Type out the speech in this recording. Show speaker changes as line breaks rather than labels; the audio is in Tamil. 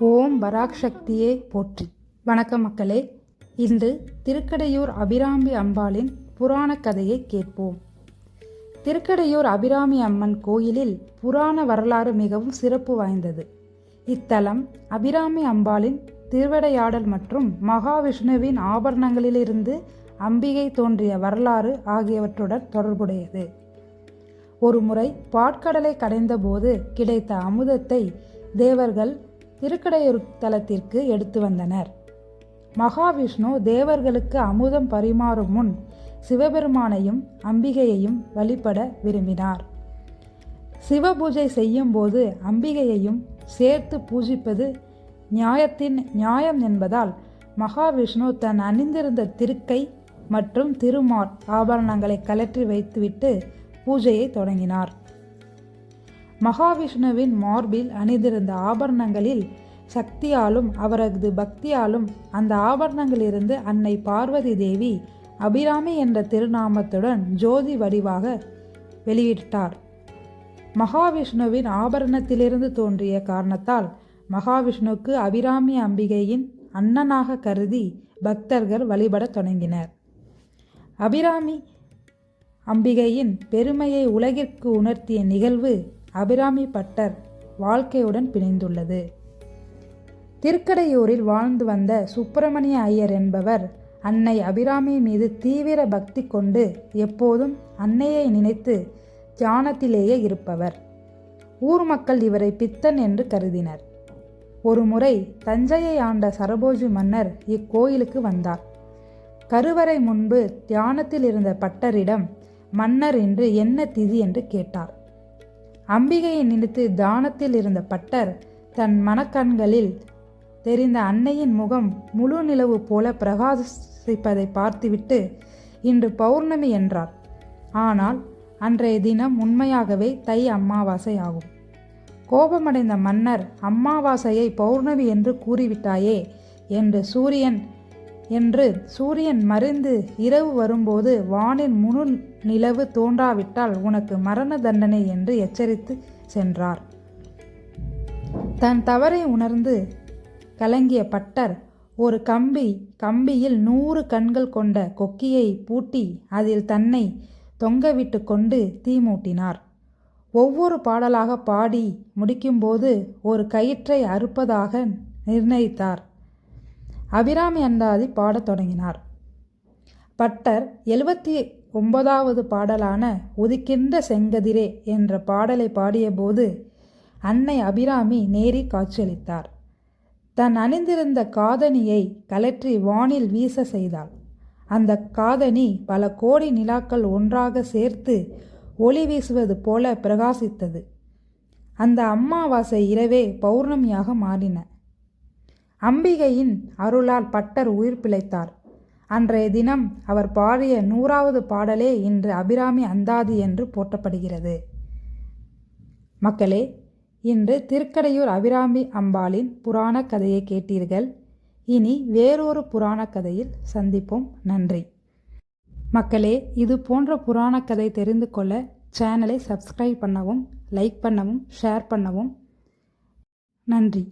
ஓம் பராக் சக்தியே போற்றி. வணக்கம் மக்களே. இன்று திருக்கடையூர் அபிராமி அம்பாளின் புராண கதையை கேட்போம். திருக்கடையூர் அபிராமி அம்மன் கோயிலில் புராண வரலாறு மிகவும் சிறப்பு வாய்ந்தது. இத்தலம் அபிராமி அம்பாளின் திருவிளையாடல் மற்றும் மகாவிஷ்ணுவின் ஆபரணங்களிலிருந்து அம்பிகை தோன்றிய வரலாறு ஆகியவற்றுடன் தொடர்புடையது. ஒருமுறை பாற்கடலை கடைந்தபோது கிடைத்த அமுதத்தை தேவர்கள் திருக்கடையூர் தலத்திற்கு எடுத்து வந்தனர். மகாவிஷ்ணு தேவர்களுக்கு அமுதம் பரிமாறும் முன் சிவபெருமானையும் அம்பிகையையும் வழிபட விரும்பினார். சிவபூஜை செய்யும் போது அம்பிகையையும் சேர்த்து பூஜிப்பது நியாயம் என்பதால் மகாவிஷ்ணு தன் அணிந்திருந்த திருக்கை மற்றும் திருமார் ஆபரணங்களை கழற்றி வைத்துவிட்டு பூஜையை தொடங்கினார். மகாவிஷ்ணுவின் மார்பில் அணிந்திருந்த ஆபரணங்களில் சக்தியாலும் அவரது பக்தியாலும் அந்த ஆபரணங்களிலிருந்து அன்னை பார்வதி தேவி அபிராமி என்ற திருநாமத்துடன் ஜோதி வடிவாக வெளியிட்டார். மகாவிஷ்ணுவின் ஆபரணத்திலிருந்து தோன்றிய காரணத்தால் மகாவிஷ்ணுவுக்கு அபிராமி அம்பிகையின் அண்ணனாக கருதி பக்தர்கள் வழிபடத் தொடங்கினர். அபிராமி அம்பிகையின் பெருமையை உலகிற்கு உணர்த்திய நிகழ்வு அபிராமி பட்டர் வாழ்க்கையுடன் பிணைந்துள்ளது. திருக்கடையூரில் வாழ்ந்து வந்த சுப்பிரமணிய ஐயர் என்பவர் அன்னை அபிராமி மீது தீவிர பக்தி கொண்டு எப்போதும் அன்னையை நினைத்து தியானத்திலேயே இருப்பவர். ஊர் மக்கள் இவரை பித்தன் என்று கருதினர். ஒருமுறை தஞ்சையை ஆண்ட சரபோஜி மன்னர் இக்கோயிலுக்கு வந்தார். கருவறை முன்பு தியானத்தில் இருந்த பட்டரிடம் மன்னர் என்று என்ன திதி என்று கேட்டார். அம்பிகையை நினைத்து தானத்தில் இருந்த பட்டர் தன் மனக்கண்களில் தெரிந்த அன்னையின் முகம் முழு நிலவு போல பிரகாசிப்பதை பார்த்துவிட்டு இன்று பௌர்ணமி என்றார். ஆனால் அன்றைய தினம் உண்மையாகவே தை அமாவாசை ஆகும். கோபமடைந்த மன்னர், அமாவாசையை பௌர்ணமி என்று கூறிவிட்டாயே என்று சூரியன் மறைந்து இரவு வரும்போது வானில் முழு நிலவு தோன்றாவிட்டால் உனக்கு மரண தண்டனை என்று எச்சரித்து சென்றார். தன் தவறை உணர்ந்து கலங்கிய பட்டர் ஒரு கம்பியில் 100 கண்கள் கொண்ட கொக்கியை பூட்டி அதில் தன்னை தொங்கவிட்டு கொண்டு தீ மூட்டினார். ஒவ்வொரு பாடலாக பாடி முடிக்கும்போது ஒரு கயிற்றை அறுப்பதாக நிர்ணயித்தார். அபிராமி அந்தாதி பாடத் தொடங்கினார். பட்டர் 79வது பாடலான உதிக்கின்ற செங்கதிரே என்ற பாடலை பாடியபோது அன்னை அபிராமி நேரி காட்சியளித்தார். தன் அணிந்திருந்த காதணியை கழற்றி வானில் வீச செய்தாள். அந்த காதணி பல கோடி நிலாக்கள் ஒன்றாக சேர்த்து ஒளி வீசுவது போல பிரகாசித்தது. அந்த அமாவாசை இரவே பௌர்ணமியாக மாறின. அம்பிகையின் அருளால் பட்டர் உயிர் பிழைத்தார். அன்றைய தினம் அவர் பாடிய 100வது பாடலே இன்று அபிராமி அந்தாதி என்று போற்றப்படுகிறது. மக்களே, இன்று திருக்கடையூர் அபிராமி அம்பாளின் புராண கதையை கேட்டீர்கள். இனி வேறொரு புராண கதையில் சந்திப்போம். நன்றி மக்களே. இது போன்ற புராண கதை தெரிந்து கொள்ள சேனலை சப்ஸ்கிரைப் பண்ணவும், லைக் பண்ணவும், ஷேர் பண்ணவும். நன்றி.